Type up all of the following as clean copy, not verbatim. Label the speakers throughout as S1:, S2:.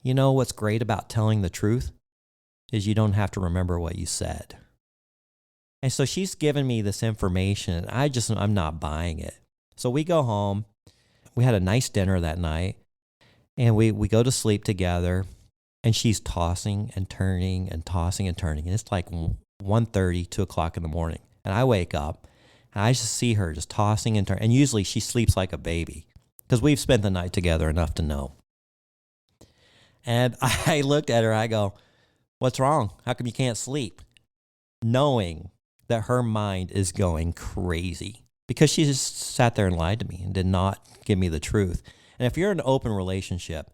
S1: You know what's great about telling the truth is you don't have to remember what you said. And so she's given me this information, and I'm not buying it. So we go home. We had a nice dinner that night, and we go to sleep together, and she's tossing and turning and tossing and turning. And it's like 1:30, 2 o'clock in the morning. And I wake up, and I just see her just tossing and turning. And usually she sleeps like a baby because we've spent the night together enough to know. And I looked at her, I go, "What's wrong? How come you can't sleep?" Knowing that her mind is going crazy because she just sat there and lied to me and did not give me the truth. And if you're in an open relationship,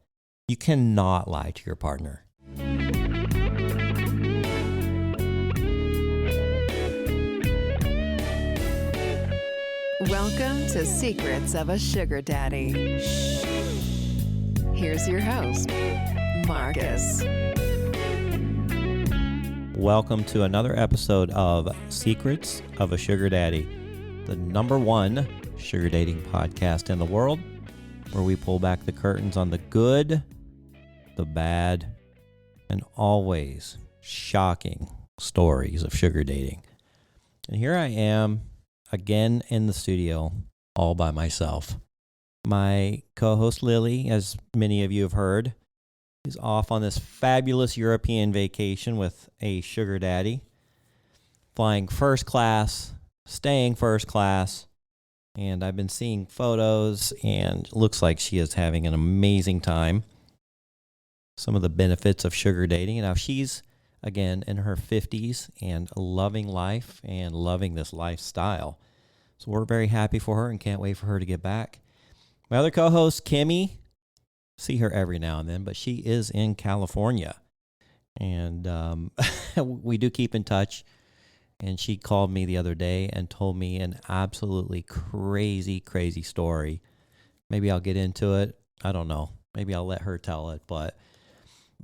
S1: you cannot lie to your partner.
S2: Welcome to Secrets of a Sugar Daddy. Here's your host, Marcus.
S1: Welcome to another episode of Secrets of a Sugar Daddy, the #1 sugar dating podcast in the world, where we pull back the curtains on the good, the bad, and always shocking stories of sugar dating. And here I am again in the studio all by myself. My co-host Lily, as many of you have heard, is off on this fabulous European vacation with a sugar daddy, flying first class, staying first class, and I've been seeing photos, and it looks like she is having an amazing time. Some of the benefits of sugar dating. Now, she's, again, in her 50s and loving life and loving this lifestyle. So we're very happy for her and can't wait for her to get back. My other co-host, Kimmy, see her every now and then, but she is in California. And we do keep in touch. And she called me the other day and told me an absolutely crazy, crazy story. Maybe I'll get into it. I don't know. Maybe I'll let her tell it. But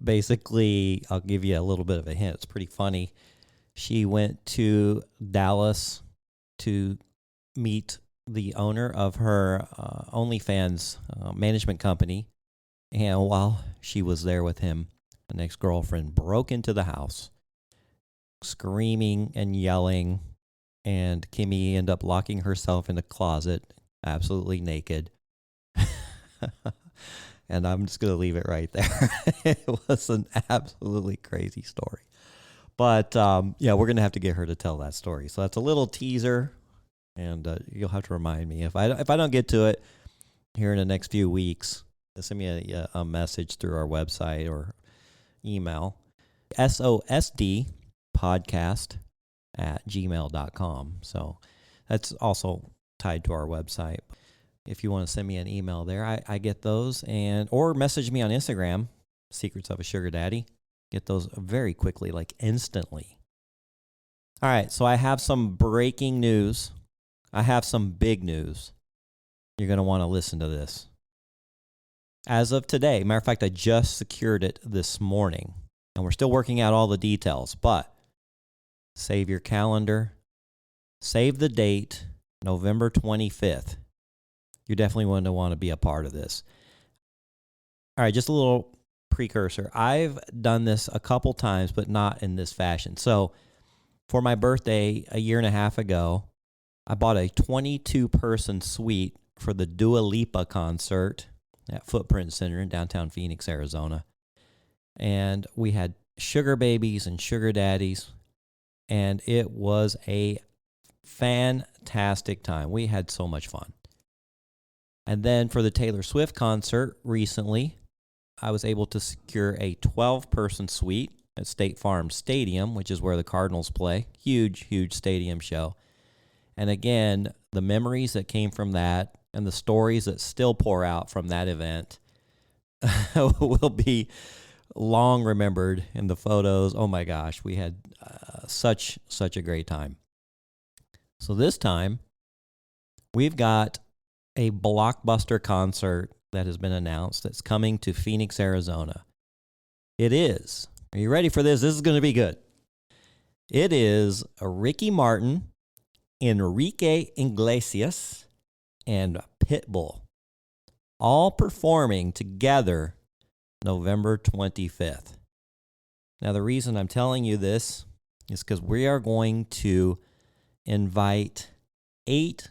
S1: basically, I'll give you a little bit of a hint. It's pretty funny. She went to Dallas to meet the owner of her OnlyFans management company. And while she was there with him, an ex-girlfriend broke into the house, screaming and yelling, and Kimmy ended up locking herself in a closet, absolutely naked. And I'm just going to leave it right there. It was an absolutely crazy story. But, yeah, we're going to have to get her to tell that story. So that's a little teaser, and you'll have to remind me. If I don't get to it here in the next few weeks, send me a message through our website or email, sosdpodcast@gmail.com. So that's also tied to our website. If you want to send me an email there, I get those, or message me on Instagram, Secrets of a Sugar Daddy. Get those very quickly, like instantly. All right, so I have some breaking news. I have some big news. You're going to want to listen to this. As of today, matter of fact, I just secured it this morning, and we're still working out all the details, but save your calendar, save the date, November 25th. You're definitely going to want to be a part of this. All right, just a little precursor. I've done this a couple times, but not in this fashion. So for my birthday a year and a half ago, I bought a 22-person suite for the Dua Lipa concert at Footprint Center in downtown Phoenix, Arizona. And we had sugar babies and sugar daddies, and it was a fantastic time. We had so much fun. And then for the Taylor Swift concert recently, I was able to secure a 12-person suite at State Farm Stadium, which is where the Cardinals play. Huge, huge stadium show. And again, the memories that came from that and the stories that still pour out from that event will be long remembered in the photos. Oh my gosh, we had such a great time. So this time, we've got a blockbuster concert that has been announced that's coming to Phoenix, Arizona. It is, are you ready for this? This is going to be good. It is Ricky Martin, Enrique Iglesias, and Pitbull all performing together November 25th. Now, the reason I'm telling you this is because we are going to invite 8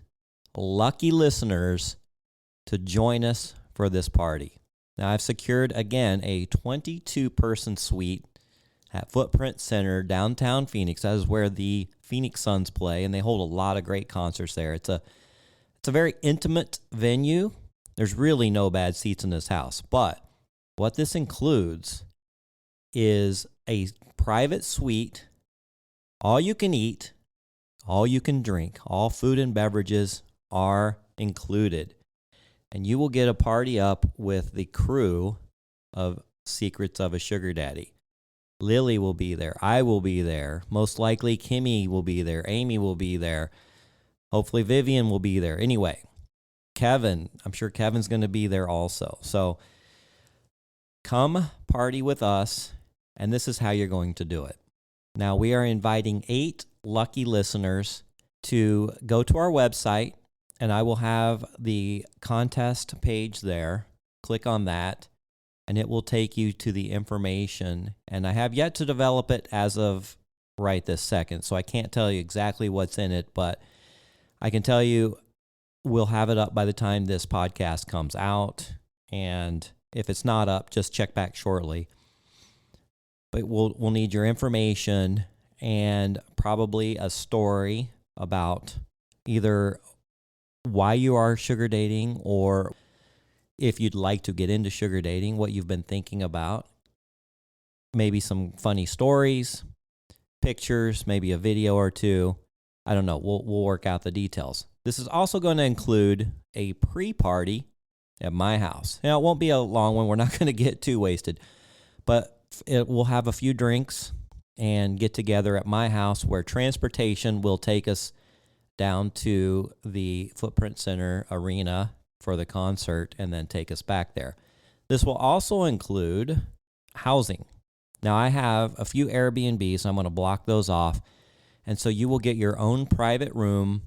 S1: lucky listeners to join us for this party. Now, I've secured, again, a 22-person suite at Footprint Center, downtown Phoenix. That is where the Phoenix Suns play, and they hold a lot of great concerts there. It's a very intimate venue. There's really no bad seats in this house. But what this includes is a private suite, all you can eat, all you can drink, all food and beverages are included. And you will get a party up with the crew of Secrets of a Sugar Daddy. Lily will be there. I will be there. Most likely Kimmy will be there. Amy will be there. Hopefully Vivian will be there. Anyway, Kevin, I'm sure Kevin's going to be there also. So come party with us, and this is how you're going to do it. Now, we are inviting 8 lucky listeners to go to our website, and I will have the contest page there. Click on that, and it will take you to the information. And I have yet to develop it as of right this second, so I can't tell you exactly what's in it, but I can tell you we'll have it up by the time this podcast comes out. And if it's not up, just check back shortly. But we'll need your information and probably a story about either why you are sugar dating, or if you'd like to get into sugar dating, what you've been thinking about. Maybe some funny stories, pictures, maybe a video or two. I don't know. We'll work out the details. This is also going to include a pre-party at my house. Now, it won't be a long one. We're not going to get too wasted, but we'll have a few drinks and get together at my house, where transportation will take us down to the Footprint Center arena for the concert and then take us back there. This will also include housing. Now, I have a few Airbnbs, so I'm going to block those off. And so you will get your own private room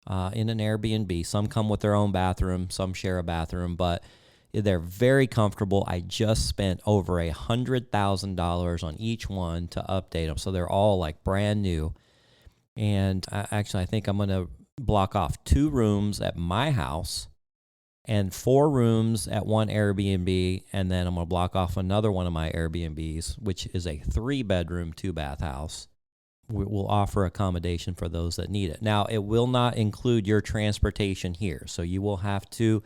S1: in an Airbnb. Some come with their own bathroom, some share a bathroom, but they're very comfortable. I just spent over $100,000 on each one to update them, so they're all like brand new. And I think I'm going to block off 2 rooms at my house and 4 rooms at one Airbnb, and then I'm going to block off another one of my Airbnbs, which is a 3-bedroom, 2-bath house. We'll offer accommodation for those that need it. Now, it will not include your transportation here, so you will have to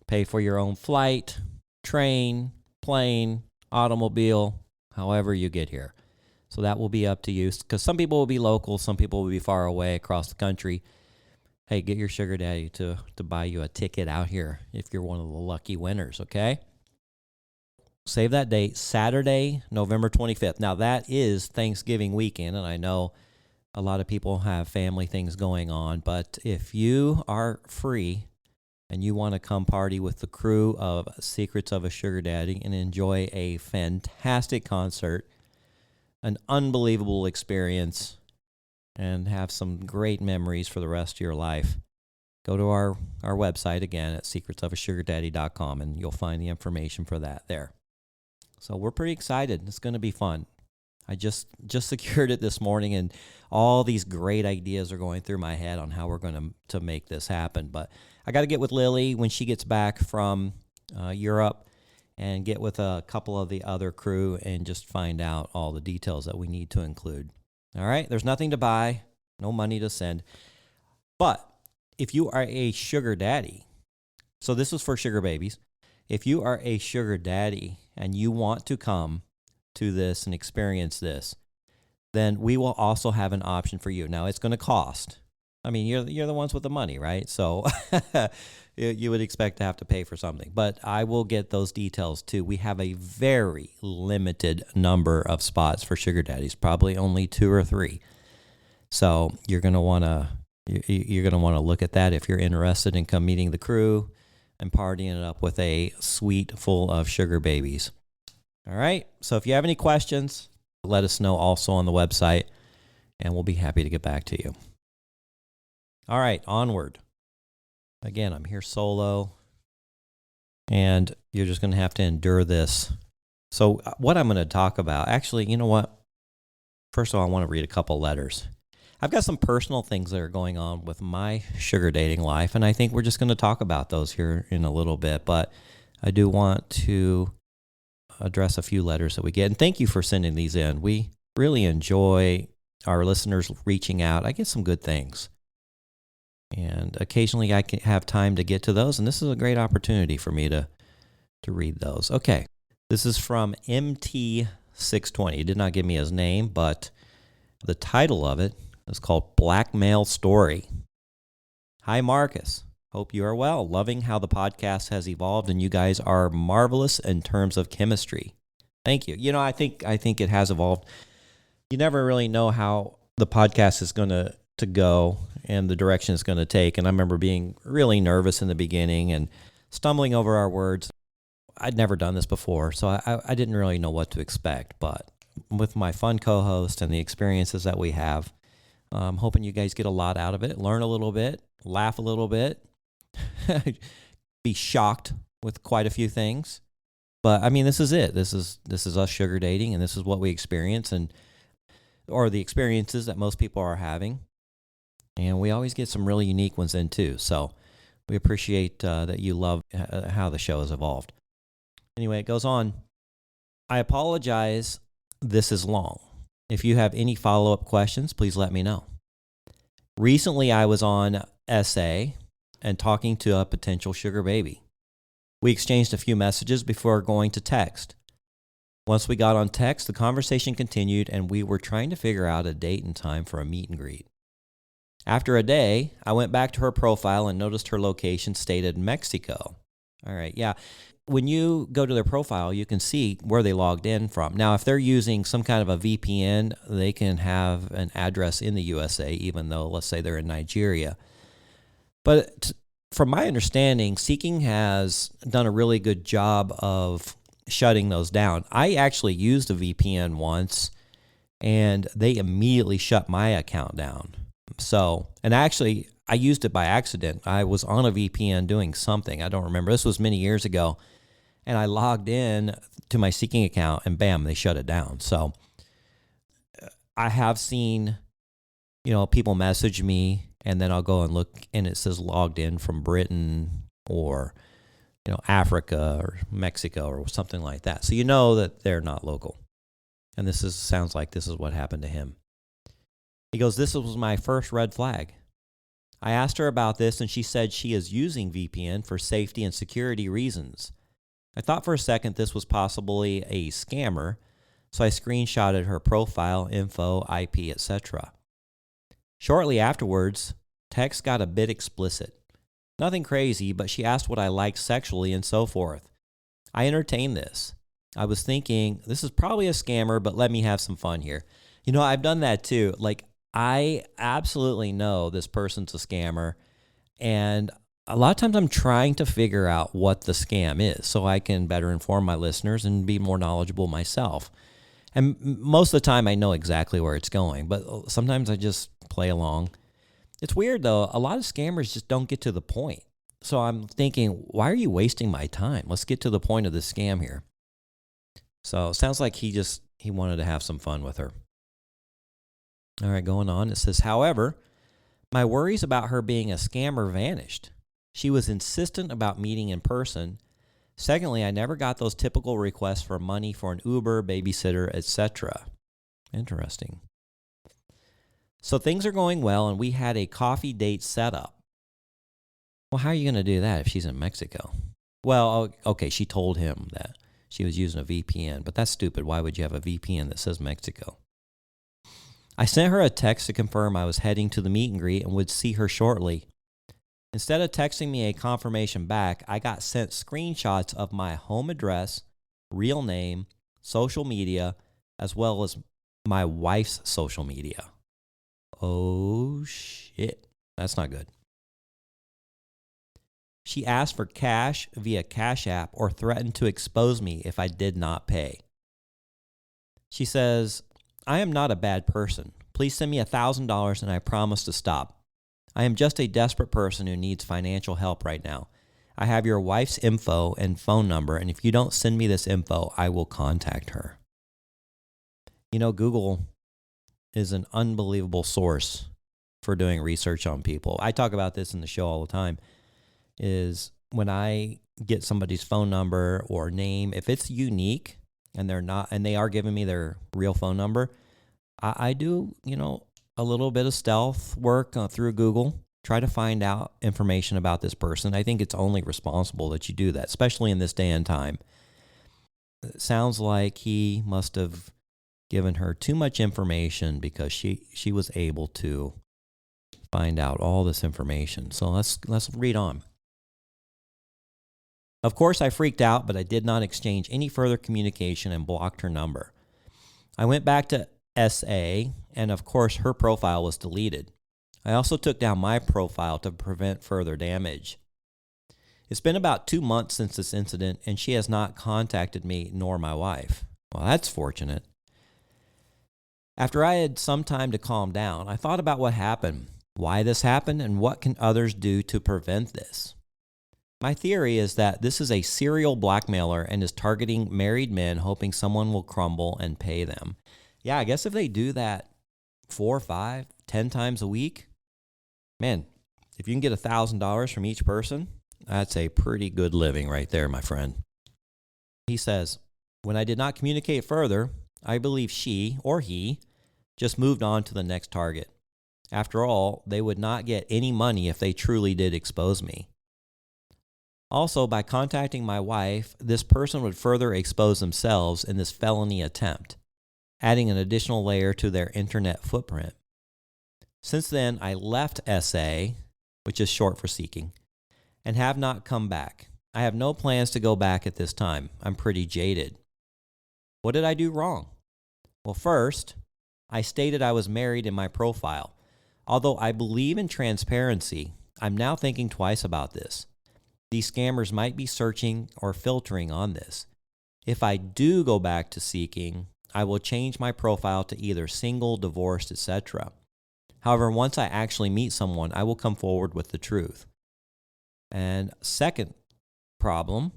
S1: pay for your own flight, train, plane, automobile, however you get here. So that will be up to you, because some people will be local, some people will be far away across the country. Hey, get your sugar daddy to buy you a ticket out here if you're one of the lucky winners, okay? Save that date, Saturday, November 25th. Now, that is Thanksgiving weekend, and I know a lot of people have family things going on, but if you are free and you want to come party with the crew of Secrets of a Sugar Daddy and enjoy a fantastic concert, an unbelievable experience, and have some great memories for the rest of your life, go to our website again at secretsofasugardaddy.com, and you'll find the information for that there. So we're pretty excited. It's going to be fun. I just secured it this morning, and all these great ideas are going through my head on how we're going to make this happen. But I got to get with Lily when she gets back from Europe, and get with a couple of the other crew and just find out all the details that we need to include. All right? There's nothing to buy, no money to send. But if you are a sugar daddy, so this is for sugar babies. If you are a sugar daddy and you want to come to this and experience this, then we will also have an option for you. Now, it's going to cost. I mean, you're the ones with the money, right? So you would expect to have to pay for something. But I will get those details too. We have a very limited number of spots for sugar daddies, probably only 2 or 3. So you're going to want to look at that if you're interested in come meeting the crew and partying it up with a suite full of sugar babies. All right. So if you have any questions, let us know also on the website, and we'll be happy to get back to you. All right, onward. Again, I'm here solo, and you're just going to have to endure this So what I'm going to talk about, actually, you know what? First of all, I want to read a couple letters. I've got some personal things that are going on with my sugar dating life, and I think we're just going to talk about those here in a little bit. But I do want to address a few letters that we get. And thank you for sending these in. We really enjoy our listeners reaching out. I get some good things. And occasionally I can have time to get to those, and this is a great opportunity for me to read those. Okay, this is from MT620. He did not give me his name, but the title of it is called Blackmail Story. Hi, Marcus. Hope you are well. Loving how the podcast has evolved, and you guys are marvelous in terms of chemistry. Thank you. I think it has evolved. You never really know how the podcast is going to go and the direction it's going to take. And I remember being really nervous in the beginning and stumbling over our words. I'd never done this before, so I didn't really know what to expect. But with my fun co-host and the experiences that we have, I'm hoping you guys get a lot out of it, learn a little bit, laugh a little bit, be shocked with quite a few things. But I mean, this is it. This is us sugar dating, and this is what we experience, or the experiences that most people are having. And we always get some really unique ones in too. So we appreciate that you love how the show has evolved. Anyway, it goes on. I apologize. This is long. If you have any follow-up questions, please let me know. Recently, I was on SA and talking to a potential sugar baby. We exchanged a few messages before going to text. Once we got on text, the conversation continued, and we were trying to figure out a date and time for a meet and greet. After a day, I went back to her profile and noticed her location stated Mexico. All right, yeah. When you go to their profile, you can see where they logged in from. Now, if they're using some kind of a VPN, they can have an address in the USA, even though, let's say, they're in Nigeria. But from my understanding, Seeking has done a really good job of shutting those down. I actually used a VPN once, and they immediately shut my account down. So, and actually, I used it by accident. I was on a VPN doing something. I don't remember. This was many years ago. And I logged in to my Seeking account, and bam, they shut it down. So I have seen, people message me, and then I'll go and look, and it says logged in from Britain or, Africa or Mexico or something like that. So you know that they're not local. And sounds like this is what happened to him. He goes, this was my first red flag. I asked her about this, and she said she is using VPN for safety and security reasons. I thought for a second this was possibly a scammer, so I screenshotted her profile, info, IP, etc. Shortly afterwards, text got a bit explicit. Nothing crazy, but she asked what I liked sexually and so forth. I entertained this. I was thinking, this is probably a scammer, but let me have some fun here. I've done that too. Like, I absolutely know this person's a scammer, and a lot of times I'm trying to figure out what the scam is so I can better inform my listeners and be more knowledgeable myself. And most of the time I know exactly where it's going, but sometimes I just play along. It's weird though. A lot of scammers just don't get to the point. So I'm thinking, why are you wasting my time? Let's get to the point of the scam here. So it sounds like he wanted to have some fun with her. All right, going on. It says, however, my worries about her being a scammer vanished. She was insistent about meeting in person. Secondly, I never got those typical requests for money for an Uber, babysitter, etc. Interesting. So things are going well, and we had a coffee date set up. Well, how are you going to do that if she's in Mexico? Well, okay, she told him that she was using a VPN, but that's stupid. Why would you have a VPN that says Mexico? I sent her a text to confirm I was heading to the meet and greet and would see her shortly. Instead of texting me a confirmation back, I got sent screenshots of my home address, real name, social media, as well as my wife's social media. Oh, shit. That's not good. She asked for cash via Cash App or threatened to expose me if I did not pay. She says, I am not a bad person. Please send me $1,000 and I promise to stop. I am just a desperate person who needs financial help right now. I have your wife's info and phone number, and if you don't send me this info, I will contact her. You know, Google is an unbelievable source for doing research on people. I talk about this in the show all the time, is when I get somebody's phone number or name, if it's unique and they are giving me their real phone number, I do, a little bit of stealth work through Google, try to find out information about this person. I think it's only responsible that you do that, especially in this day and time. It sounds like he must have given her too much information because she was able to find out all this information. So let's read on. Of course, I freaked out, but I did not exchange any further communication and blocked her number. I went back to SA, and of course, her profile was deleted. I also took down my profile to prevent further damage. It's been about 2 months since this incident, and she has not contacted me nor my wife. Well, that's fortunate. After I had some time to calm down, I thought about what happened, why this happened, and what can others do to prevent this. My theory is that this is a serial blackmailer and is targeting married men, hoping someone will crumble and pay them. Yeah, I guess if they do that 4, 5, 10 times a week, man, if you can get $1,000 from each person, that's a pretty good living right there, my friend. He says, when I did not communicate further, I believe she or he just moved on to the next target. After all, they would not get any money if they truly did expose me. Also, by contacting my wife, this person would further expose themselves in this felony attempt, adding an additional layer to their internet footprint. Since then, I left SA, which is short for seeking, and have not come back. I have no plans to go back at this time. I'm pretty jaded. What did I do wrong? Well, first, I stated I was married in my profile. Although I believe in transparency, I'm now thinking twice about this. These scammers might be searching or filtering on this. If I do go back to seeking, I will change my profile to either single, divorced, etc. However, once I actually meet someone, I will come forward with the truth. And second problem,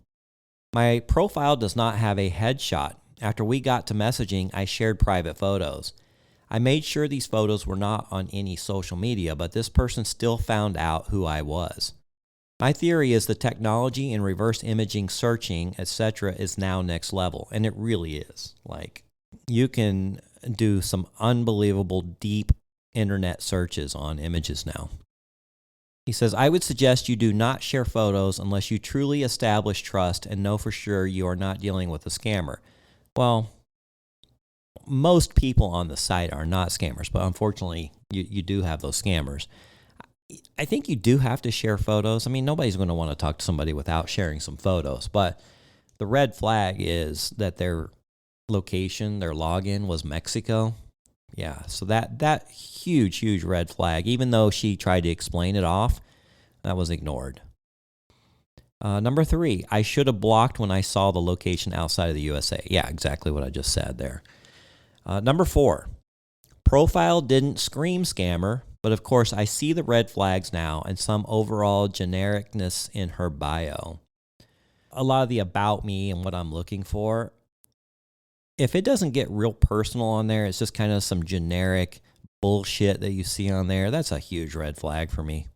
S1: my profile does not have a headshot. After we got to messaging, I shared private photos. I made sure these photos were not on any social media, but this person still found out who I was. My theory is the technology in reverse imaging, searching, etc. is now next level, and it really is. Like, you can do some unbelievable deep internet searches on images now. He says, I would suggest you do not share photos unless you truly establish trust and know for sure you are not dealing with a scammer. Well, most people on the site are not scammers, but unfortunately, you do have those scammers. I think you do have to share photos. I mean, nobody's going to want to talk to somebody without sharing some photos, but the red flag is that their location, their login was Mexico. Yeah, so that huge red flag, even though she tried to explain it off, that was ignored. Number 3, I should have blocked when I saw the location outside of the USA. Yeah, exactly what I just said there. Number 4, profile didn't scream scammer, but of course I see the red flags now and some overall genericness in her bio. A lot of the about me and what I'm looking for, if it doesn't get real personal on there, it's just kind of some generic bullshit that you see on there, that's a huge red flag for me.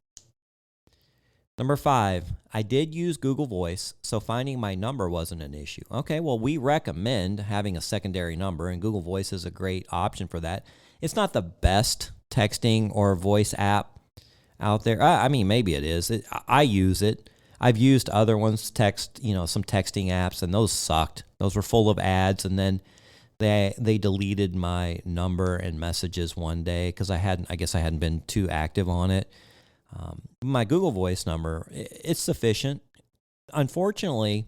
S1: Number 5, I did use Google Voice, so finding my number wasn't an issue. Okay, well, we recommend having a secondary number, and Google Voice is a great option for that. It's not the best texting or voice app out there. I mean, maybe it is. I use it. I've used other ones, some texting apps, and those sucked. Those were full of ads, and then they deleted my number and messages one day because I guess I hadn't been too active on it. My Google Voice number, it's sufficient. Unfortunately,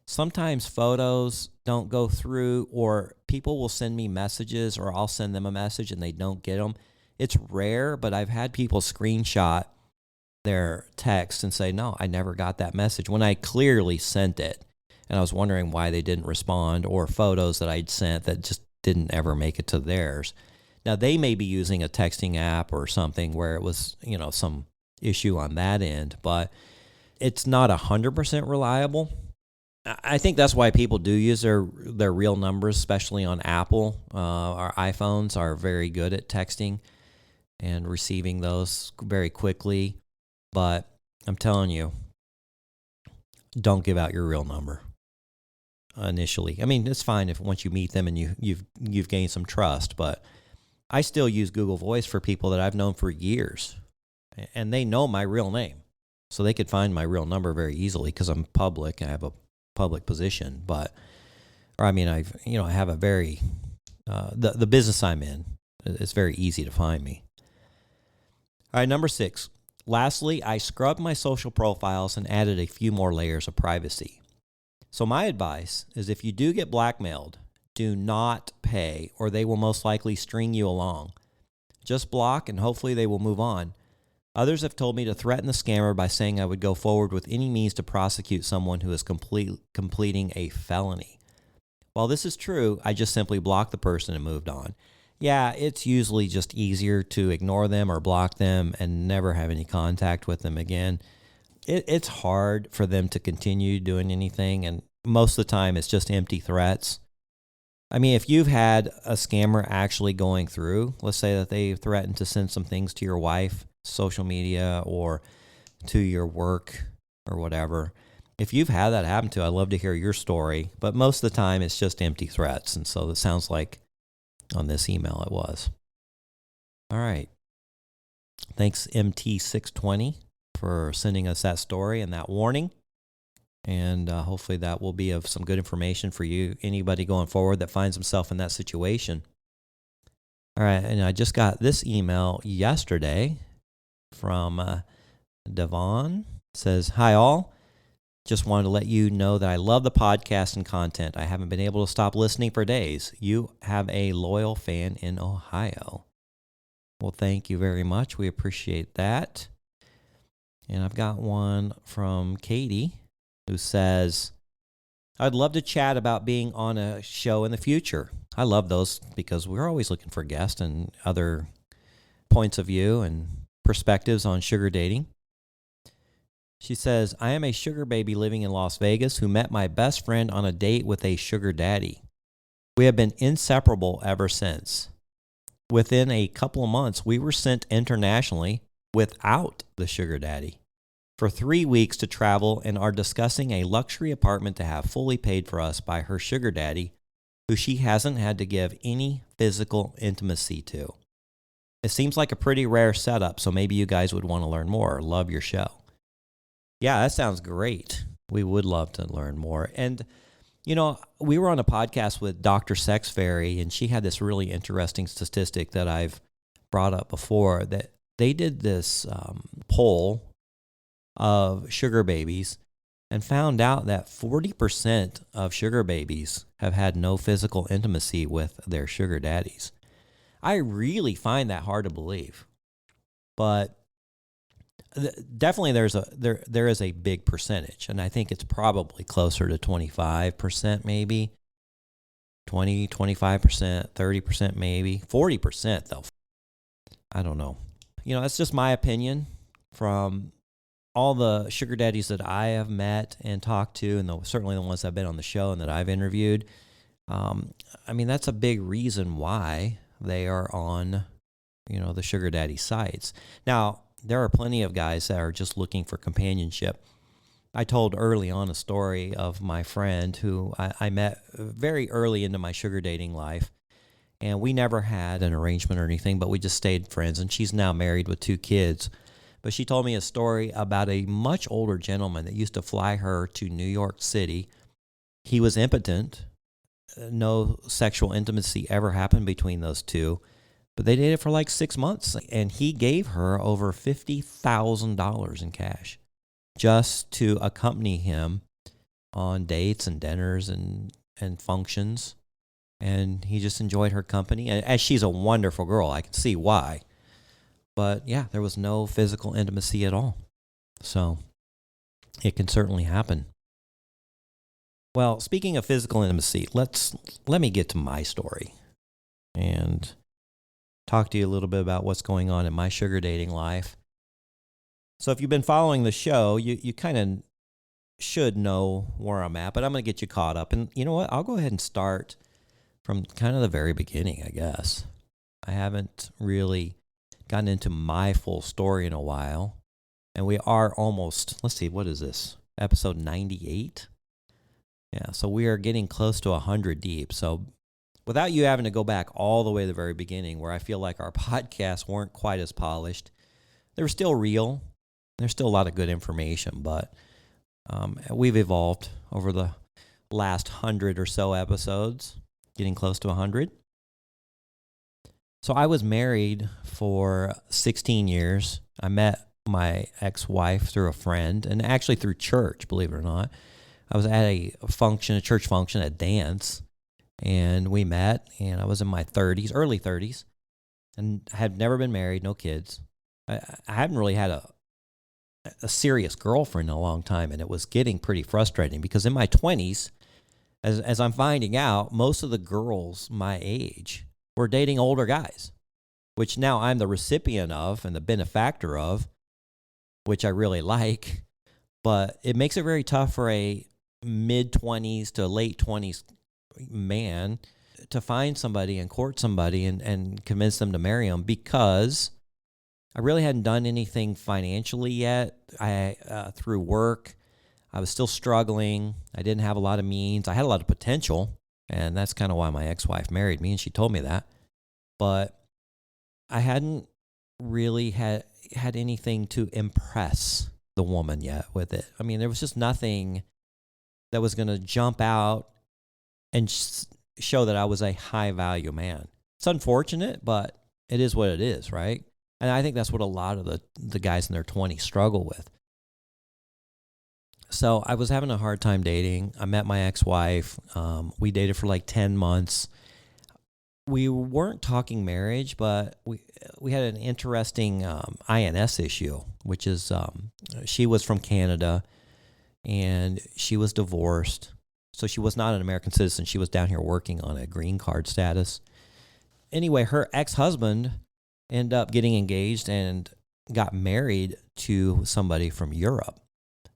S1: sometimes photos don't go through, or people will send me messages, or I'll send them a message and they don't get them. It's rare, but I've had people screenshot their text and say, no, I never got that message, when I clearly sent it. And I was wondering why they didn't respond, or photos that I'd sent that just didn't ever make it to theirs. Now, they may be using a texting app or something where it was, some issue on that end, but it's not 100% reliable. I think that's why people do use their real numbers, especially on Apple. Our iPhones are very good at texting and receiving those very quickly. But I'm telling you, don't give out your real number initially. I mean, it's fine if once you meet them and you've gained some trust, but I still use Google Voice for people that I've known for years, and they know my real name. So they could find my real number very easily because I'm public. I have a public position, I have a very, the business I'm in, it's very easy to find me. All right, number 6. Lastly, I scrubbed my social profiles and added a few more layers of privacy. So my advice is if you do get blackmailed, do not pay or they will most likely string you along. Just block and hopefully they will move on. Others have told me to threaten the scammer by saying I would go forward with any means to prosecute someone who is completing a felony. While this is true, I just simply blocked the person and moved on. Yeah, it's usually just easier to ignore them or block them and never have any contact with them again. It's hard for them to continue doing anything, and most of the time it's just empty threats. I mean, if you've had a scammer actually going through, let's say that they threatened to send some things to your wife, social media, or to your work or whatever. If you've had that happen to, I'd love to hear your story, but most of the time it's just empty threats. And so it sounds like on this email it was. All right. Thanks MT620 for sending us that story and that warning. And hopefully that will be of some good information for you, anybody going forward that finds himself in that situation. All right, and I just got this email yesterday from Devon. It says, "Hi all, just wanted to let you know that I love the podcast and content. I haven't been able to stop listening for days. You have a loyal fan in Ohio." Well, thank you very much. We appreciate that. And I've got one from Katie, who says, "I'd love to chat about being on a show in the future." I love those because we're always looking for guests and other points of view and perspectives on sugar dating. She says, "I am a sugar baby living in Las Vegas who met my best friend on a date with a sugar daddy. We have been inseparable ever since. Within a couple of months, we were sent internationally without the sugar daddy for 3 weeks to travel and are discussing a luxury apartment to have fully paid for us by her sugar daddy, who she hasn't had to give any physical intimacy to. It seems like a pretty rare setup, so maybe you guys would want to learn more. Love your show." Yeah, that sounds great. We would love to learn more. And, you know, we were on a podcast with Dr. Sex Fairy, and she had this really interesting statistic that I've brought up before, that they did this poll of sugar babies and found out that 40% of sugar babies have had no physical intimacy with their sugar daddies. I really find that hard to believe, but definitely there is a big percentage, and I think it's probably closer to 25%, maybe 20, 25%, 30%, maybe 40% though. I don't know. You know, that's just my opinion from all the sugar daddies that I have met and talked to, and certainly the ones that have been on the show and that I've interviewed. I mean, that's a big reason why they are on, you know, the sugar daddy sites. Now, there are plenty of guys that are just looking for companionship. I told early on a story of my friend who I met very early into my sugar dating life, and we never had an arrangement or anything, but we just stayed friends, and she's now married with 2 kids. But she told me a story about a much older gentleman that used to fly her to New York City. He was impotent. No sexual intimacy ever happened between those two, but they dated for like 6 months, and he gave her over $50,000 in cash just to accompany him on dates and dinners and functions, and he just enjoyed her company. And as she's a wonderful girl, I can see why. But yeah, there was no physical intimacy at all. So it can certainly happen. Well, speaking of physical intimacy, let me get to my story and talk to you a little bit about what's going on in my sugar dating life. So if you've been following the show, you kind of should know where I'm at, but I'm going to get you caught up. And you know what? I'll go ahead and start from kind of the very beginning, I guess. I haven't really gotten into my full story in a while. And we are almost, let's see, what is this? Episode 98? Yeah, so we are getting close to 100 deep. So without you having to go back all the way to the very beginning, where I feel like our podcasts weren't quite as polished, they were still real. There's still a lot of good information, but we've evolved over the last 100 or so episodes, getting close to 100. So I was married for 16 years. I met my ex-wife through a friend, and actually through church, believe it or not. I was at a church function, a dance, and we met, and I was in my 30s, early 30s, and had never been married, no kids. I hadn't really had a serious girlfriend in a long time, and it was getting pretty frustrating because in my 20s, as I'm finding out, most of the girls my age were dating older guys, which now I'm the recipient of and the benefactor of, which I really like, but it makes it very tough for a mid-20s to late 20s man to find somebody and court somebody and convince them to marry them, because I really hadn't done anything financially yet. Through work, I was still struggling. I didn't have a lot of means. I had a lot of potential, and that's kind of why my ex-wife married me, and she told me that. But I hadn't really had anything to impress the woman yet with it. I mean, there was just nothing that was going to jump out and show that I was a high-value man. It's unfortunate, but it is what it is, right? And I think that's what a lot of the guys in their 20s struggle with. So I was having a hard time dating. I met my ex-wife. We dated for like 10 months. We weren't talking marriage, but we had an interesting INS issue, which is she was from Canada, and she was divorced. So she was not an American citizen. She was down here working on a green card status. Anyway, her ex-husband ended up getting engaged and got married to somebody from Europe.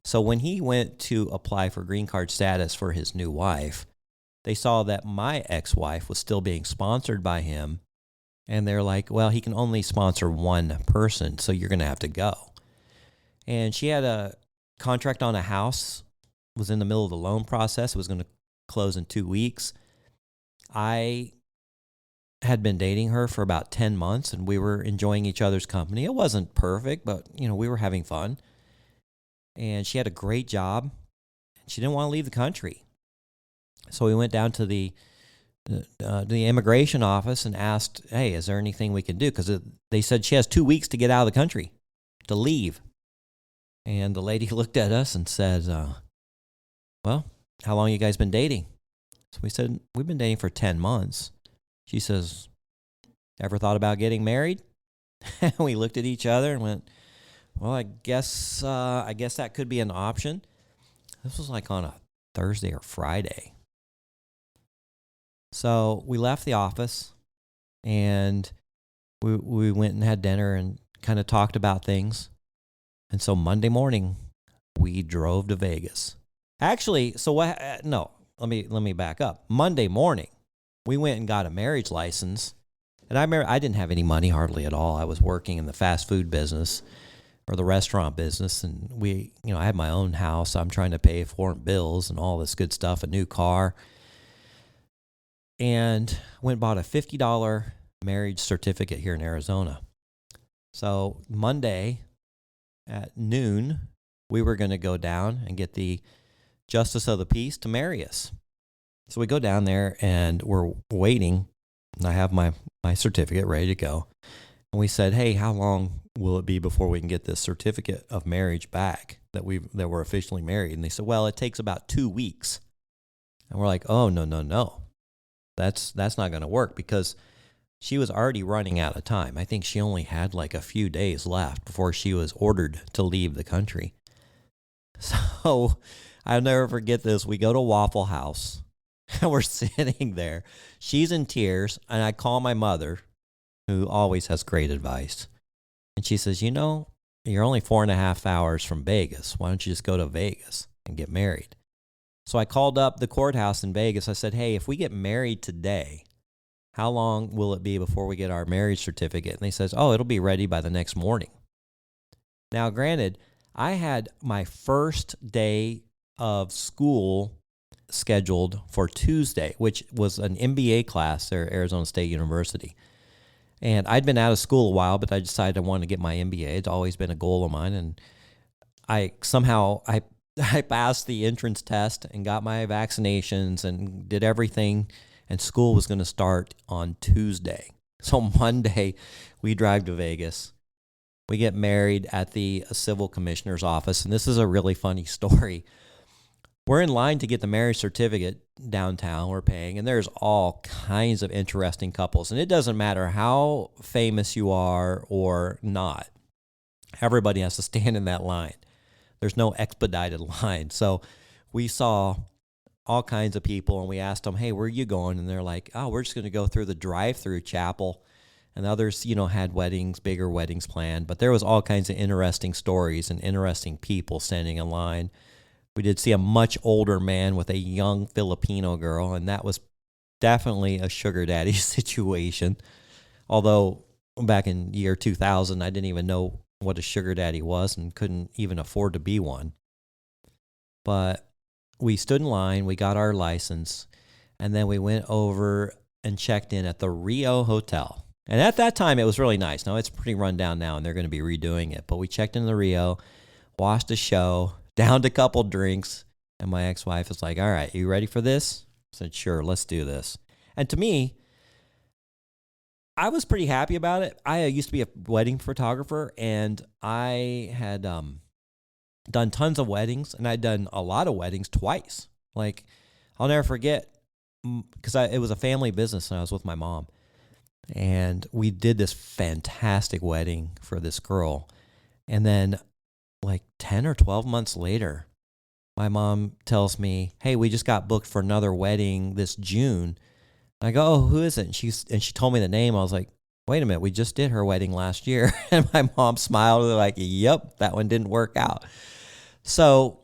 S1: So when he went to apply for green card status for his new wife, they saw that my ex-wife was still being sponsored by him, and they're like, well, he can only sponsor one person, so you're going to have to go. And she had a contract on a house, was in the middle of the loan process. It was going to close in 2 weeks. I had been dating her for about 10 months, and we were enjoying each other's company. It wasn't perfect, but, we were having fun. And she had a great job. She didn't want to leave the country. So we went down to the immigration office and asked, hey, is there anything we can do? Because they said she has 2 weeks to get out of the country, to leave. And the lady looked at us and said, well, how long you guys been dating? So we said, we've been dating for 10 months. She says, ever thought about getting married? We looked at each other and went, well, I guess that could be an option. This was like on a Thursday or Friday. So we left the office, and we went and had dinner and kind of talked about things. And so Monday morning, we drove to Vegas. Actually, so what? No, let me back up. Monday morning, we went and got a marriage license. And I didn't have any money hardly at all. I was working in the fast food business or the restaurant business, and I had my own house. I'm trying to pay for bills and all this good stuff, a new car. And went and bought a $50 marriage certificate here in Arizona. So Monday at noon, we were going to go down and get the justice of the peace to marry us. So we go down there, and we're waiting. And I have my certificate ready to go. And we said, hey, how long will it be before we can get this certificate of marriage back that we're officially married? And they said, well, it takes about 2 weeks. And we're like, oh, no. That's not going to work, because she was already running out of time. I think she only had like a few days left before she was ordered to leave the country. So I'll never forget this. We go to Waffle House, and we're sitting there. She's in tears, and I call my mother, who always has great advice. And she says, you're only 4.5 hours from Vegas. Why don't you just go to Vegas and get married? So I called up the courthouse in Vegas. I said, hey, if we get married today, how long will it be before we get our marriage certificate? And they says, oh, it'll be ready by the next morning. Now, granted, I had my first day of school scheduled for Tuesday, which was an MBA class there at Arizona State University. And I'd been out of school a while, but I decided I wanted to get my MBA. It's always been a goal of mine. And I passed the entrance test and got my vaccinations and did everything. And school was going to start on Tuesday. So Monday, we drive to Vegas. We get married at the civil commissioner's office. And this is a really funny story. We're in line to get the marriage certificate downtown. We're paying, and there's all kinds of interesting couples. And it doesn't matter how famous you are or not. Everybody has to stand in that line. There's no expedited line. So we saw all kinds of people, and we asked them, hey, where are you going? And they're like, oh, we're just going to go through the drive-through chapel. And others, had weddings, bigger weddings planned. But there was all kinds of interesting stories and interesting people standing in line. We did see a much older man with a young Filipino girl, and that was definitely a sugar daddy situation. Although back in year 2000, I didn't even know what a sugar daddy was and couldn't even afford to be one. But we stood in line, we got our license, and then we went over and checked in at the Rio Hotel. And at that time, it was really nice. Now, it's pretty run down now, and they're going to be redoing it. But we checked in the Rio, watched a show, downed a couple drinks, and my ex-wife was like, all right, you ready for this? I said, sure, let's do this. And to me, I was pretty happy about it. I used to be a wedding photographer, and I had done tons of weddings, and I'd done a lot of weddings twice. Like, I'll never forget, because it was a family business, and I was with my mom. And we did this fantastic wedding for this girl. And then like 10 or 12 months later, my mom tells me, hey, we just got booked for another wedding this June. I go, oh, who is it? And she told me the name. I was like, wait a minute, we just did her wedding last year. And my mom smiled like, yep, that one didn't work out. So,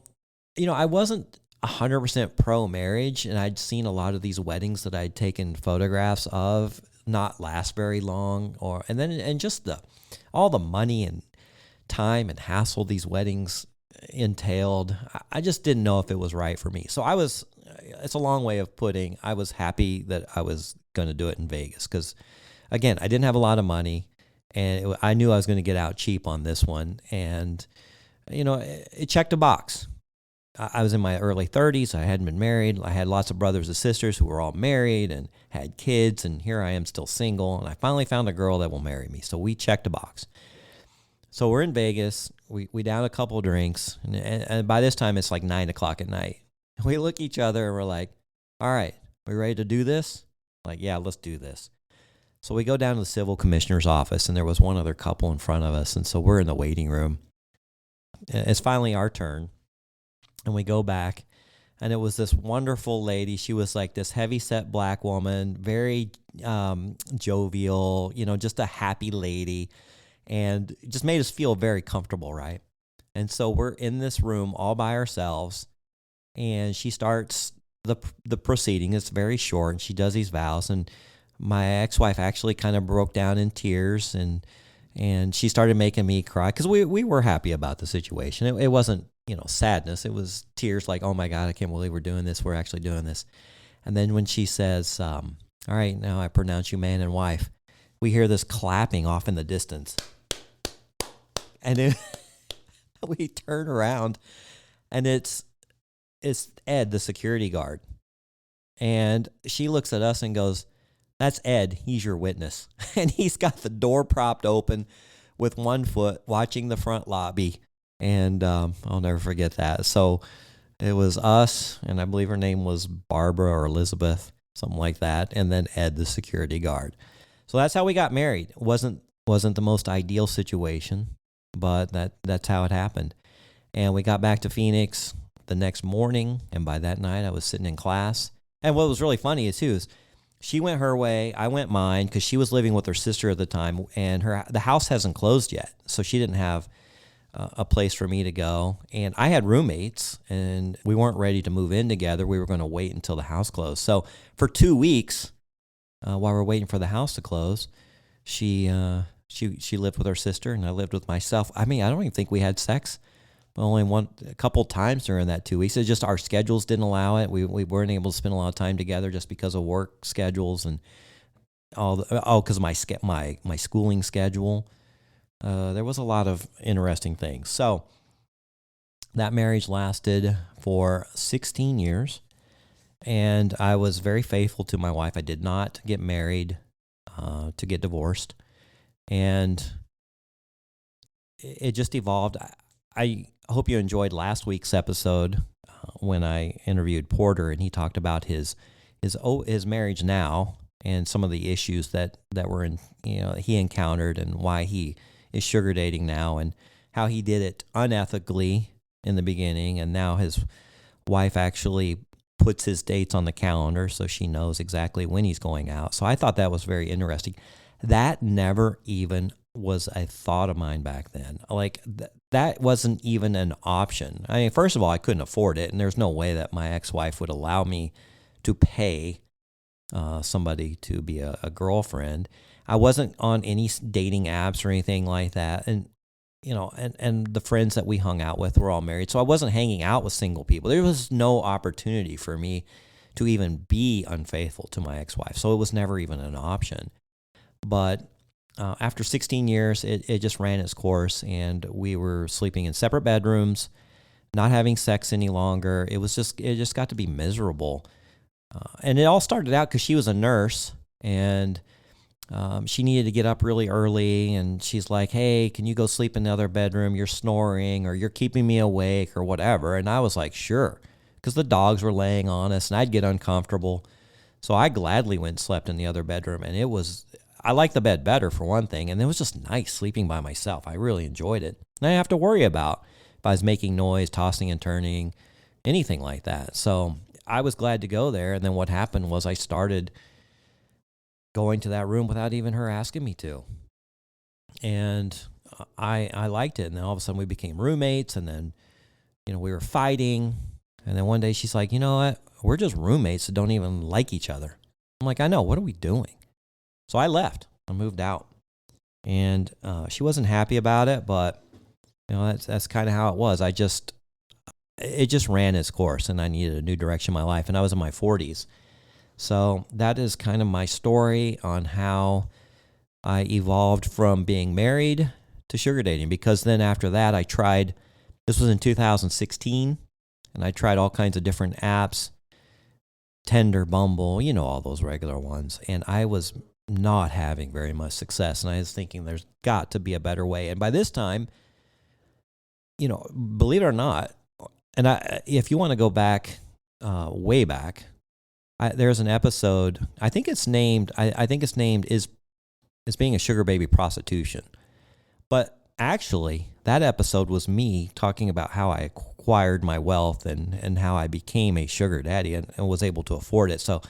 S1: I wasn't 100% pro marriage, and I'd seen a lot of these weddings that I'd taken photographs of not last very long, and just all the money and time and hassle these weddings entailed. I just didn't know if it was right for me. So it's a long way of putting, I was happy that I was going to do it in Vegas because, again, I didn't have a lot of money, and I knew I was going to get out cheap on this one. And, it checked a box. I was in my early 30s. I hadn't been married. I had lots of brothers and sisters who were all married and had kids, and here I am still single. And I finally found a girl that will marry me. So we checked a box. So we're in Vegas. We down a couple of drinks, and by this time it's like 9 o'clock at night. We look at each other and we're like, all right, we ready to do this? Like, yeah, let's do this. So we go down to the civil commissioner's office, and there was one other couple in front of us. And so we're in the waiting room. It's finally our turn. And we go back, and it was this wonderful lady. She was like this heavy-set black woman, very jovial, just a happy lady, and it just made us feel very comfortable, right? And so we're in this room all by ourselves, and she starts the proceeding. It's very short, and she does these vows, and my ex-wife actually kind of broke down in tears, and she started making me cry because we were happy about the situation. It wasn't sadness. It was tears like, oh my God, I can't believe we're doing this. We're actually doing this. And then when she says, all right, now I pronounce you man and wife, we hear this clapping off in the distance. And then we turn around, and it's Ed, the security guard. And she looks at us and goes, that's Ed. He's your witness. And he's got the door propped open with one foot watching the front lobby. And I'll never forget that. So it was us, and I believe her name was Barbara or Elizabeth, something like that, and then Ed, the security guard. So that's how we got married. It wasn't the most ideal situation, but that's how it happened. And we got back to Phoenix the next morning, and by that night I was sitting in class. And what was really funny is she went her way, I went mine, because she was living with her sister at the time, and the house hasn't closed yet, so she didn't have a place for me to go. And I had roommates, and we weren't ready to move in together. We were going to wait until the house closed. So for 2 weeks, while we're waiting for the house to close, she lived with her sister, and I lived with myself. I mean, I don't even think we had sex. Only a couple times during that 2 weeks. It's just our schedules didn't allow it. We weren't able to spend a lot of time together just because of work schedules and because of my schooling schedule. There was a lot of interesting things. So that marriage lasted for 16 years, and I was very faithful to my wife. I did not get married to get divorced, and it just evolved. I hope you enjoyed last week's episode when I interviewed Porter, and he talked about his marriage now and some of the issues that were he encountered, and why he is sugar dating now, and how he did it unethically in the beginning, and now his wife actually puts his dates on the calendar so she knows exactly when he's going out. So I thought that was very interesting. That never even was a thought of mine back then. Like that wasn't even an option. I mean, first of all, I couldn't afford it, and there's no way that my ex-wife would allow me to pay somebody to be a girlfriend. I wasn't on any dating apps or anything like that, and and the friends that we hung out with were all married, so I wasn't hanging out with single people. There was no opportunity for me to even be unfaithful to my ex-wife, so it was never even an option. But after 16 years, it just ran its course, and we were sleeping in separate bedrooms, not having sex any longer. It just got to be miserable. And it all started out because she was a nurse, and she needed to get up really early, and she's like, hey, can you go sleep in the other bedroom? You're snoring, or you're keeping me awake, or whatever. And I was like, sure, because the dogs were laying on us, and I'd get uncomfortable. So I gladly went and slept in the other bedroom, and I liked the bed better, for one thing, and it was just nice sleeping by myself. I really enjoyed it. And I didn't have to worry about if I was making noise, tossing and turning, anything like that. So I was glad to go there, and then what happened was I started going to that room without even her asking me to. And I liked it, and then all of a sudden we became roommates, and then we were fighting, and then one day she's like, you know what? We're just roommates that don't even like each other. I'm like, I know. What are we doing? So I left. I moved out, and she wasn't happy about it, but that's kind of how it was. It just ran its course, and I needed a new direction in my life, and I was in my 40s. So that is kind of my story on how I evolved from being married to sugar dating, because then after that this was in 2016, and I tried all kinds of different apps, Tinder, Bumble, all those regular ones, and I was not having very much success, and I was thinking there's got to be a better way. And by this time, believe it or not, and if you want to go back, way back, there's an episode. I think it's named is being a sugar baby prostitution, but actually that episode was me talking about how I acquired my wealth and how I became a sugar daddy and was able to afford it. So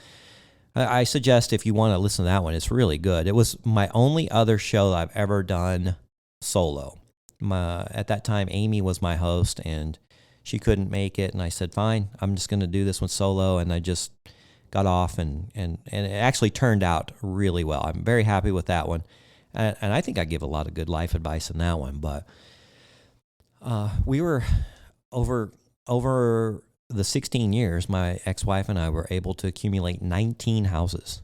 S1: I suggest if you want to listen to that one, it's really good. It was my only other show I've ever done solo. At that time, Amy was my host, and she couldn't make it, and I said, fine, I'm just going to do this one solo, and I just got off, and it actually turned out really well. I'm very happy with that one, and I think I give a lot of good life advice in that one, but we were over the 16 years, my ex-wife and I were able to accumulate 19 houses,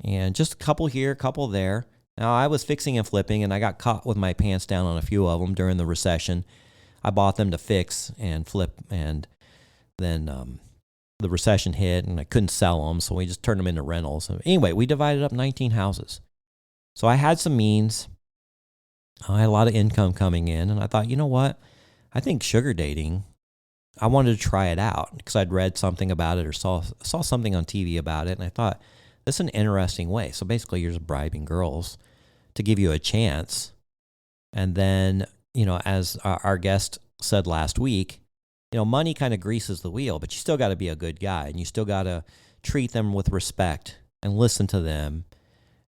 S1: and just a couple here, a couple there. Now, I was fixing and flipping, and I got caught with my pants down on a few of them during the recession. I bought them to fix and flip, and then the recession hit, and I couldn't sell them, so we just turned them into rentals. Anyway, we divided up 19 houses. So I had some means. I had a lot of income coming in, and I thought, you know what? I think sugar dating, I wanted to try it out because I'd read something about it or saw something on TV about it, and I thought, this is an interesting way. So basically, you're just bribing girls to give you a chance. And then, as our guest said last week, money kind of greases the wheel, but you still got to be a good guy, and you still got to treat them with respect and listen to them,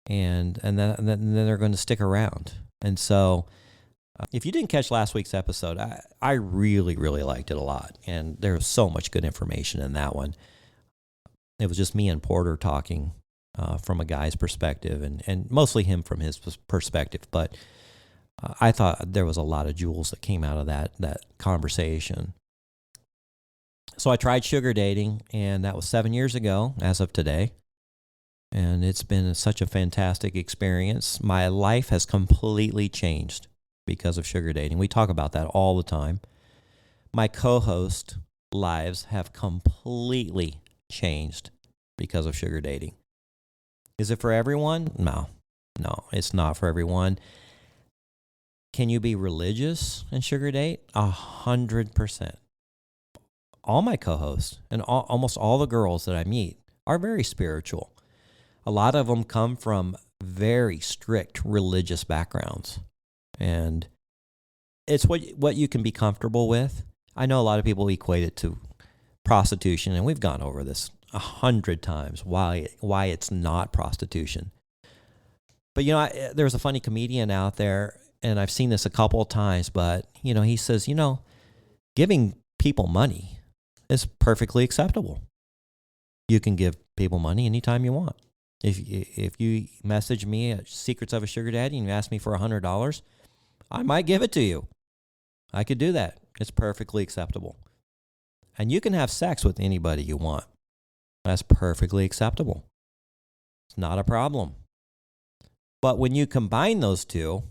S1: and then they're going to stick around. And so If you didn't catch last week's episode, I really, really liked it a lot. And there was so much good information in that one. It was just me and Porter talking from a guy's perspective, and mostly him from his perspective. But I thought there was a lot of jewels that came out of that conversation. So I tried sugar dating, and that was 7 years ago as of today. And it's been such a fantastic experience. My life has completely changed because of sugar dating. We talk about that all the time. My co-host lives have completely changed because of sugar dating. Is it for everyone? No, it's not for everyone. Can you be religious and sugar date? 100%. All my co-hosts and almost all the girls that I meet are very spiritual. A lot of them come from very strict religious backgrounds, and it's what you can be comfortable with. I know a lot of people equate it to prostitution, and we've gone over this 100 times why it's not prostitution. But there's a funny comedian out there, and I've seen this a couple of times, but he says, giving people money is perfectly acceptable. You can give people money anytime you want. If you message me at Secrets of a Sugar Daddy and you ask me for $100, I might give it to you. I could do that. It's perfectly acceptable. And you can have sex with anybody you want. That's perfectly acceptable. It's not a problem. But when you combine those two,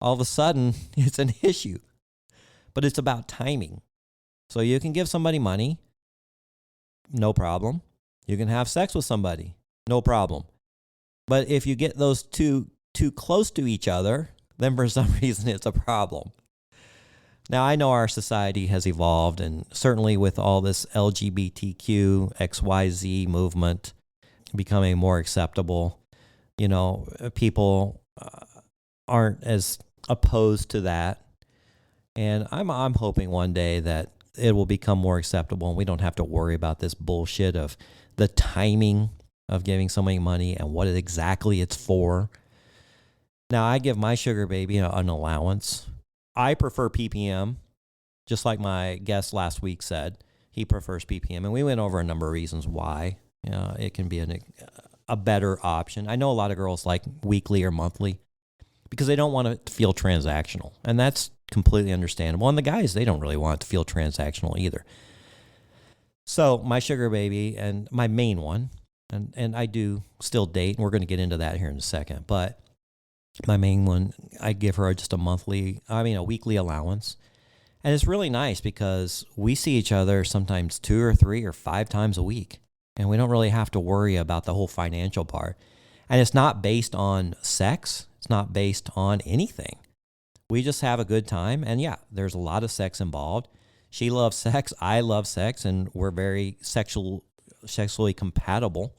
S1: all of a sudden it's an issue. But it's about timing. So you can give somebody money, no problem. You can have sex with somebody, no problem. But if you get those two too close to each other, then for some reason it's a problem. Now, I know our society has evolved, and certainly with all this LGBTQ, XYZ movement becoming more acceptable, people aren't as opposed to that. And I'm hoping one day that it will become more acceptable and we don't have to worry about this bullshit of the timing of giving somebody money and what exactly it's for. Now, I give my sugar baby an allowance. I prefer PPM, just like my guest last week said. He prefers PPM, and we went over a number of reasons why it can be a better option. I know a lot of girls like weekly or monthly because they don't want to feel transactional, and that's completely understandable. And the guys, they don't really want it to feel transactional either. So my sugar baby and my main one, and I do still date, and we're going to get into that here in a second, but my main one, I give her just a weekly allowance. And it's really nice because we see each other sometimes 2 or 3 or 5 times a week. And we don't really have to worry about the whole financial part. And it's not based on sex. It's not based on anything. We just have a good time. And yeah, there's a lot of sex involved. She loves sex. I love sex. And we're very sexually compatible.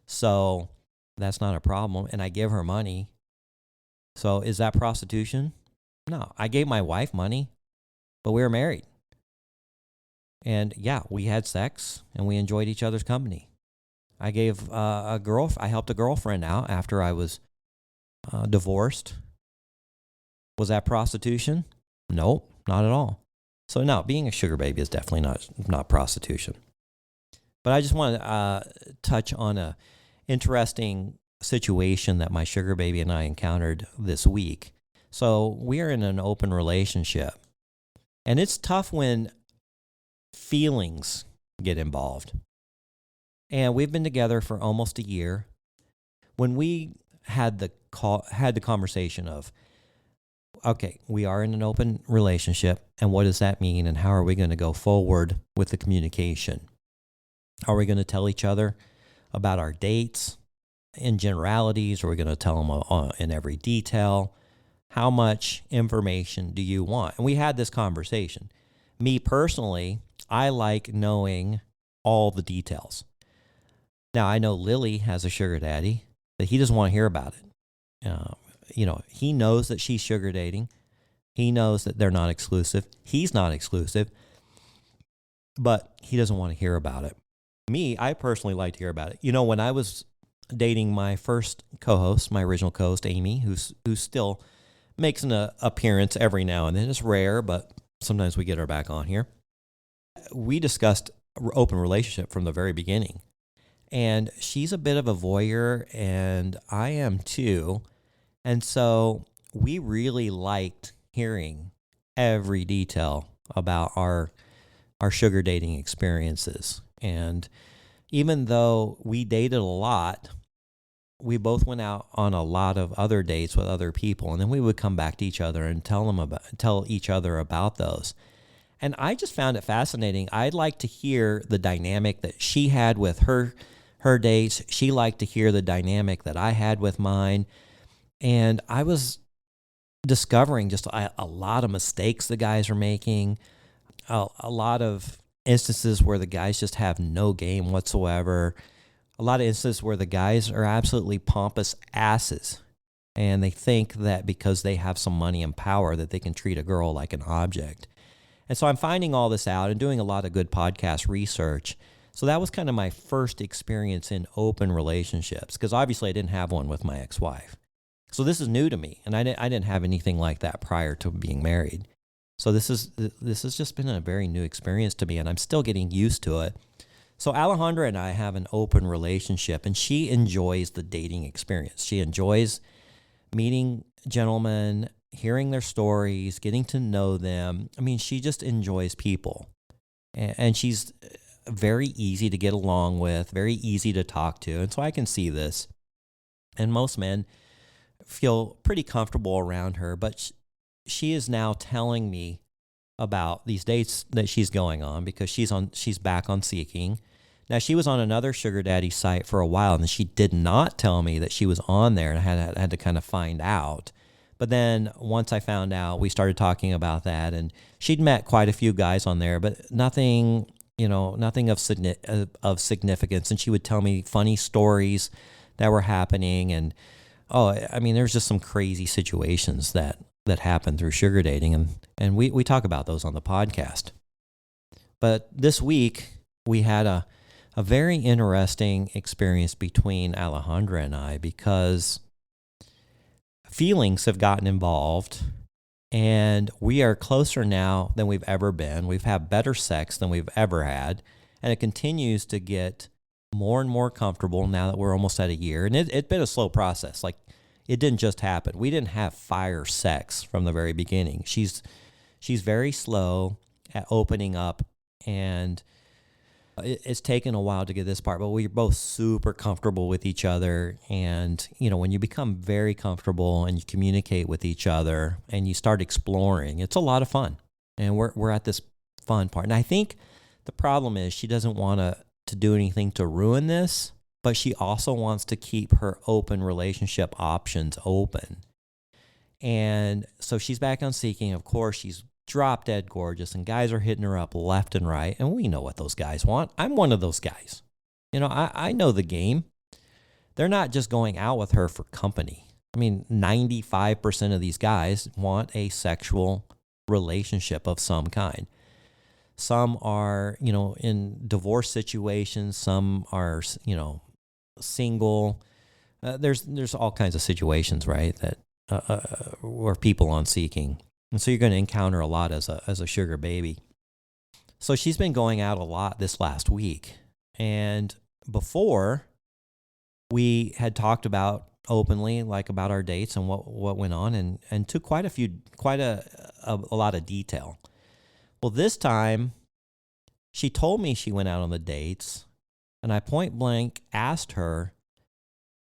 S1: So that's not a problem. And I give her money. So is that prostitution? No, I gave my wife money, but we were married. And yeah, we had sex and we enjoyed each other's company. I gave I helped a girlfriend out after I was divorced. Was that prostitution? Nope, not at all. So no, being a sugar baby is definitely not prostitution. But I just want to touch on a interesting situation that my sugar baby and I encountered this week. So we are in an open relationship, and it's tough when feelings get involved. And we've been together for almost a year. When we had the conversation of, okay, we are in an open relationship, and what does that mean, and how are we going to go forward with the communication? Are we going to tell each other about our dates in generalities? Are we going to tell them in every detail? How much information do you want? And we had this conversation. Me personally, I like knowing all the details. Now, I know Lily has a sugar daddy, but he doesn't want to hear about it. He knows that she's sugar dating. He knows that they're not exclusive. He's not exclusive, but he doesn't want to hear about it. Me, I personally like to hear about it. When I was dating my first co-host, my original co-host, Amy, who's still makes an appearance every now and then. It's rare, but sometimes we get her back on here. We discussed open relationship from the very beginning. And she's a bit of a voyeur, and I am too. And so we really liked hearing every detail about our sugar dating experiences. And even though we dated a lot, we both went out on a lot of other dates with other people, and then we would come back to each other and tell each other about those. And I just found it fascinating. I'd like to hear the dynamic that she had with her dates. She liked to hear the dynamic that I had with mine. And I was discovering just a lot of mistakes the guys are making, a lot of instances where the guys just have no game whatsoever, a lot of instances where the guys are absolutely pompous asses, and they think that because they have some money and power that they can treat a girl like an object. And so I'm finding all this out and doing a lot of good podcast research. So that was kind of my first experience in open relationships, because obviously I didn't have one with my ex-wife. So this is new to me, and I didn't have anything like that prior to being married. So this has just been a very new experience to me, and I'm still getting used to it. So Alejandra and I have an open relationship, and she enjoys the dating experience. She enjoys meeting gentlemen, hearing their stories, getting to know them. I mean, she just enjoys people, and she's very easy to get along with, very easy to talk to, and so I can see this. And most men feel pretty comfortable around her, but she is now telling me about these dates that she's going on because she's back on Seeking. Now, she was on another sugar daddy site for a while, and she did not tell me that she was on there, and I had to kind of find out. But then once I found out, we started talking about that, and she'd met quite a few guys on there, but nothing of significance. And she would tell me funny stories that were happening, and there's just some crazy situations that happen through sugar dating, and we talk about those on the podcast. But this week we had a very interesting experience between Alejandra and I, because feelings have gotten involved, and we are closer now than we've ever been. We've had better sex than we've ever had, and it continues to get more and more comfortable now that we're almost at a year. And it's been a slow process. Like, it didn't just happen. We didn't have fire sex from the very beginning. She's very slow at opening up, and it's taken a while to get this part, but we're both super comfortable with each other. And, when you become very comfortable and you communicate with each other and you start exploring, it's a lot of fun. And we're at this fun part. And I think the problem is she doesn't want to do anything to ruin this, but she also wants to keep her open relationship options open. And so she's back on Seeking. Of course, she's drop dead gorgeous, and guys are hitting her up left and right, and we know what those guys want. I'm one of those guys. I know the game. They're not just going out with her for company. 95% of these guys want a sexual relationship of some kind. Some are, in divorce situations. Some are, single. There's all kinds of situations, right, that where people on Seeking. And so you're going to encounter a lot as a sugar baby. So she's been going out a lot this last week. And before, we had talked about openly, like about our dates and what went on, and took quite a lot of detail. Well, this time, she told me she went out on the dates, and I point blank asked her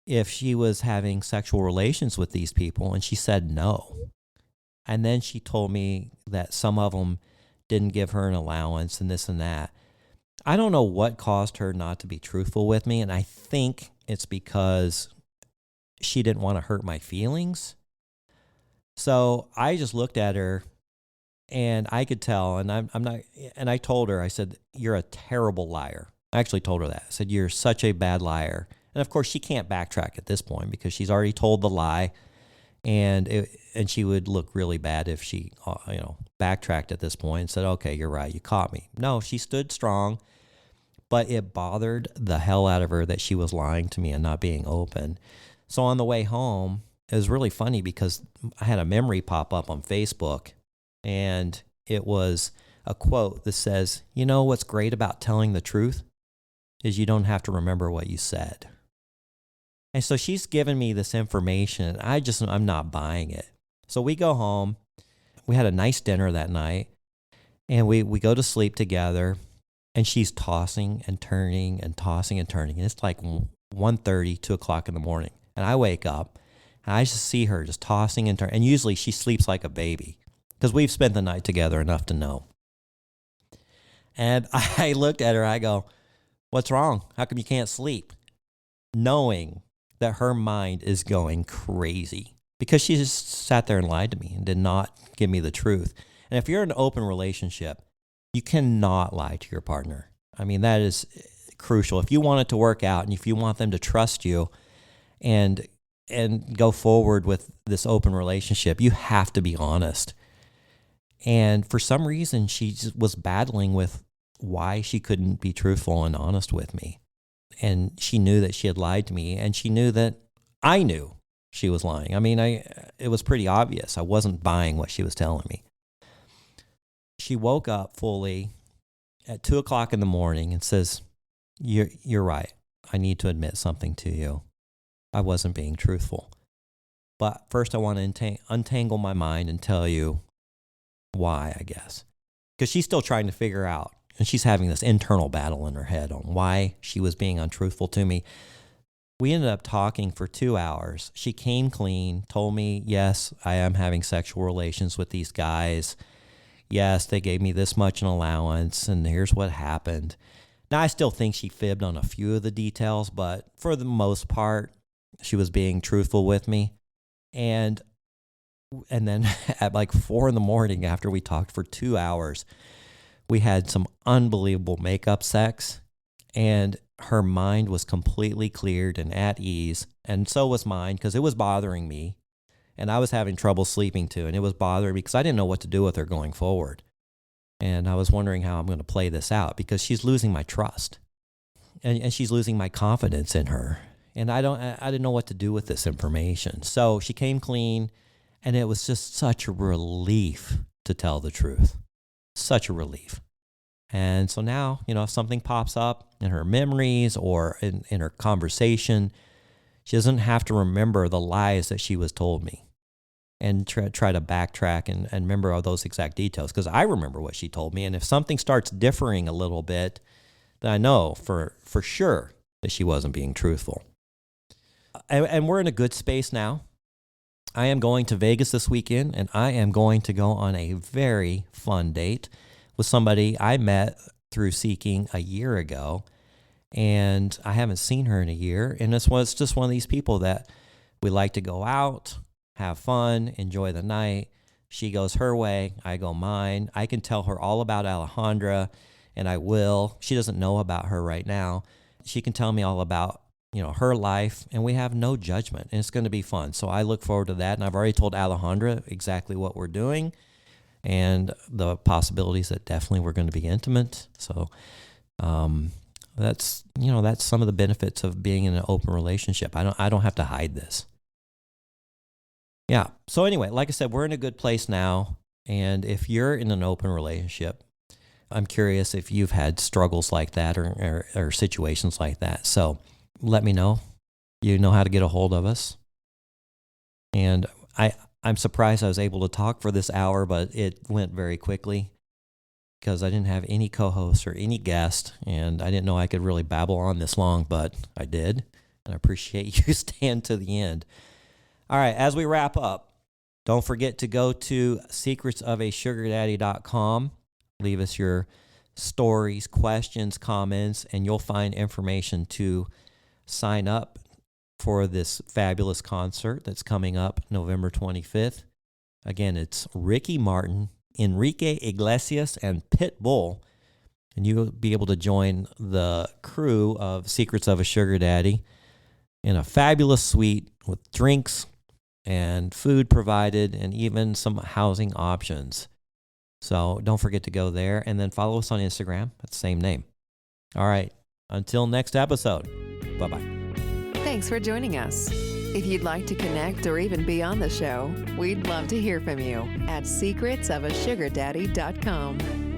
S1: if she was having sexual relations with these people, and she said no. And then she told me that some of them didn't give her an allowance and this and that. I don't know what caused her not to be truthful with me, and I think it's because she didn't want to hurt my feelings. So I just looked at her, and I could tell, and I'm not. And I told her, I said, "You're a terrible liar." I actually told her that. I said, "You're such a bad liar." And of course, she can't backtrack at this point because she's already told the lie. And she would look really bad if she, backtracked at this point and said, "Okay, you're right, you caught me." No, she stood strong, but it bothered the hell out of her that she was lying to me and not being open. So on the way home, it was really funny because I had a memory pop up on Facebook, and it was a quote that says, you know what's great about telling the truth is you don't have to remember what you said. And so she's given me this information, and I'm not buying it. So we go home. We had a nice dinner that night, and we go to sleep together, and she's tossing and turning and tossing and turning. And it's like 1:30, 2 o'clock in the morning. And I wake up, and I just see her just tossing and turning. And usually she sleeps like a baby because we've spent the night together enough to know. And I looked at her, I go, what's wrong? How come you can't sleep? Knowing that her mind is going crazy because she just sat there and lied to me and did not give me the truth. And if you're in an open relationship, you cannot lie to your partner. I mean, that is crucial. If you want it to work out and if you want them to trust you and go forward with this open relationship, you have to be honest. And for some reason, she just was battling with why she couldn't be truthful and honest with me. And she knew that she had lied to me, and she knew that I knew she was lying. I mean, it was pretty obvious. I wasn't buying what she was telling me. She woke up fully at 2 o'clock in the morning and says, you're right. I need to admit something to you. I wasn't being truthful. But first I want to untangle my mind and tell you why, I guess. Because she's still trying to figure out, and she's having this internal battle in her head on why she was being untruthful to me. We ended up talking for 2 hours. She came clean, told me, yes, I am having sexual relations with these guys. Yes, they gave me this much in allowance, and here's what happened. Now, I still think she fibbed on a few of the details, but for the most part, she was being truthful with me. And then at like 4 in the morning, after we talked for 2 hours, we had some unbelievable makeup sex, and her mind was completely cleared and at ease, and so was mine because it was bothering me, and I was having trouble sleeping too, and it was bothering me because I didn't know what to do with her going forward, and I was wondering how I'm going to play this out because she's losing my trust, and she's losing my confidence in her, and I didn't know what to do with this information. So she came clean, and it was just such a relief to tell the truth. Such a relief. And so now, if something pops up in her memories or in her conversation, she doesn't have to remember the lies that she was told me and try to backtrack and remember all those exact details, because I remember what she told me. And if something starts differing a little bit, then I know for sure that she wasn't being truthful. And we're in a good space now. I am going to Vegas this weekend, and I am going to go on a very fun date with somebody I met through Seeking a year ago, and I haven't seen her in a year. And it's just one of these people that we like to go out, have fun, enjoy the night. She goes her way, I go mine. I can tell her all about Alejandra, and I will. She doesn't know about her right now. She can tell me all about her life, and we have no judgment, and it's going to be fun. So I look forward to that, and I've already told Alejandra exactly what we're doing and the possibilities that definitely we're going to be intimate. So that's some of the benefits of being in an open relationship. I don't have to hide this. Yeah. So anyway, like I said, we're in a good place now, and if you're in an open relationship, I'm curious if you've had struggles like that or situations like that. So let me know. You know how to get a hold of us. And I'm surprised I was able to talk for this hour, but it went very quickly because I didn't have any co-host or any guest, and I didn't know I could really babble on this long, but I did. And I appreciate you staying to the end. All right, as we wrap up, don't forget to go to secretsofasugardaddy.com. Leave us your stories, questions, comments, and you'll find information to sign up for this fabulous concert that's coming up November 25th. Again, it's Ricky Martin, Enrique Iglesias, and Pitbull. And you'll be able to join the crew of Secrets of a Sugar Daddy in a fabulous suite with drinks and food provided and even some housing options. So don't forget to go there, and then follow us on Instagram at the same name. All right. Until next episode. Bye-bye.
S2: Thanks for joining us. If you'd like to connect or even be on the show, we'd love to hear from you at secretsofasugardaddy.com.